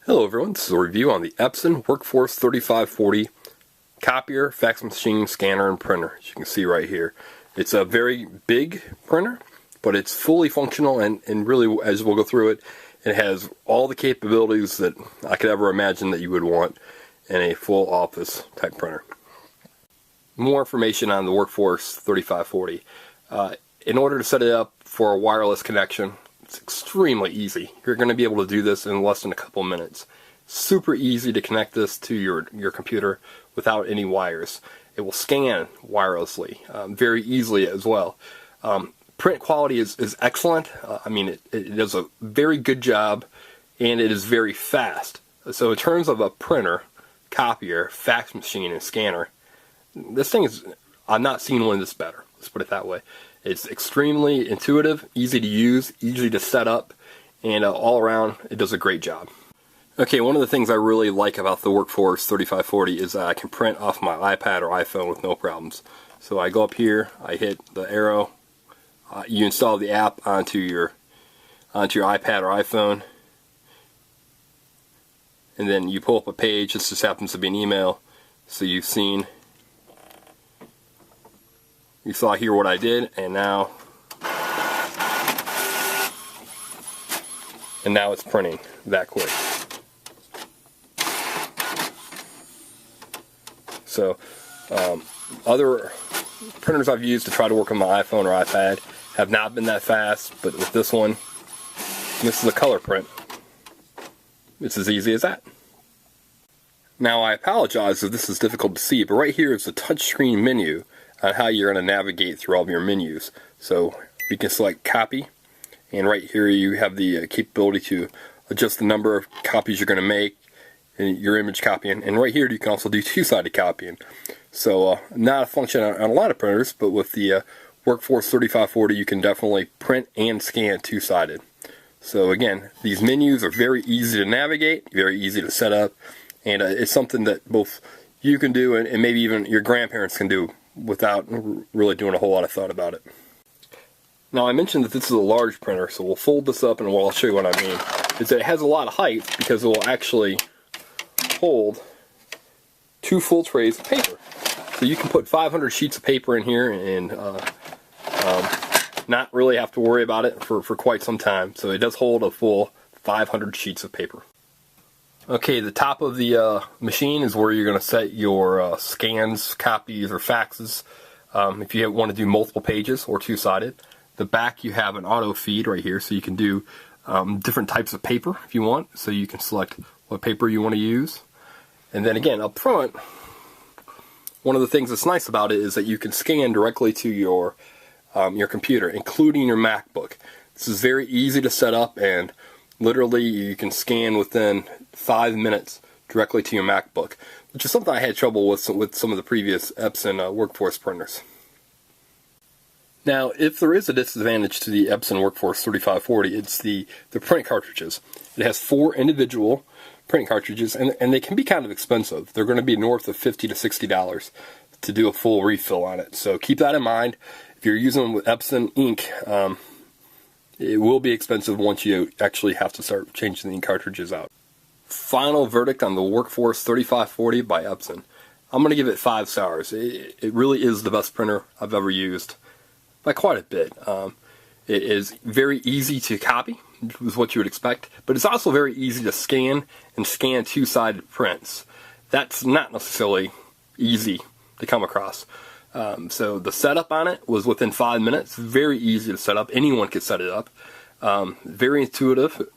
Hello everyone, this is a review on the Epson Workforce 3540 copier, fax machine, scanner, and printer. As you can see right here. It's a very big printer, but it's fully functional and really, as we'll go through it, it has all the capabilities that I could ever imagine that you would want in a full office type printer. More information on the Workforce 3540. In order to set it up for a wireless connection, it's extremely easy. You're going to be able to do this in less than a couple minutes. Super easy to connect this to your computer without any wires. It will scan wirelessly very easily as well. Print quality is excellent. I mean, it does a very good job, and it is very fast. So in terms of a printer, copier, fax machine, and scanner, this thing is, I've not seen one that's better. Let's put it that way. It's extremely intuitive, easy to use, easy to set up, and all around it does a great job. Okay, one of the things I really like about the Workforce 3540 is that I can print off my iPad or iPhone with no problems. So I go up here, I hit the arrow, you install the app onto your iPad or iPhone, and then you pull up a page. This just happens to be an email, so you saw here what I did, and now it's printing that quick. So other printers I've used to try to work on my iPhone or iPad have not been that fast, but with this one, this is a color print. It's as easy as that. Now I apologize if this is difficult to see, but right here is the touchscreen menu on how you're going to navigate through all of your menus. So you can select copy, and right here you have the capability to adjust the number of copies you're going to make and your image copying, and right here you can also do two-sided copying. So not a function on a lot of printers, but with the Workforce 3540 you can definitely print and scan two-sided. So again, these menus are very easy to navigate, very easy to set up, and it's something that both you can do and maybe even your grandparents can do without really doing a whole lot of thought about it. Now I mentioned that this is a large printer, so we'll fold this up and I'll show you what I mean. Is that it has a lot of height because it will actually hold 2 full trays of paper. So you can put 500 sheets of paper in here and not really have to worry about it for quite some time. So it does hold a full 500 sheets of paper. Okay, the top of the machine is where you're going to set your scans, copies, or faxes if you want to do multiple pages or two-sided. The back you have an auto feed right here, so you can do different types of paper if you want. So you can select what paper you want to use. And then again, up front, one of the things that's nice about it is that you can scan directly to your computer, including your MacBook. This is very easy to set up, and literally you can scan within 5 minutes directly to your MacBook, which is something I had trouble with some of the previous Epson Workforce printers. Now, if there is a disadvantage to the Epson Workforce 3540, it's the print cartridges. It has 4 individual print cartridges, and they can be kind of expensive. They're going to be north of $50 to $60 to do a full refill on it. So keep that in mind. If you're using them with Epson ink, it will be expensive once you actually have to start changing the ink cartridges out. Final verdict on the Workforce 3540 by Epson. I'm going to give it 5 stars. It really is the best printer I've ever used by quite a bit. It is very easy to copy, which is what you would expect, but it's also very easy to scan and scan two-sided prints. That's not necessarily easy to come across. So the setup on it was within 5 minutes. Very easy to set up. Anyone could set it up. Very intuitive.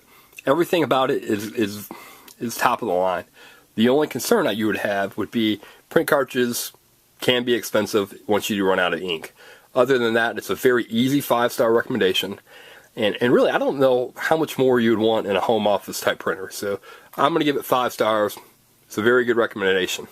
Everything about it is top of the line. The only concern that you would have would be print cartridges can be expensive once you do run out of ink. Other than that, it's a very easy 5-star recommendation. And really, I don't know how much more you would want in a home office type printer. So I'm going to give it 5 stars. It's a very good recommendation.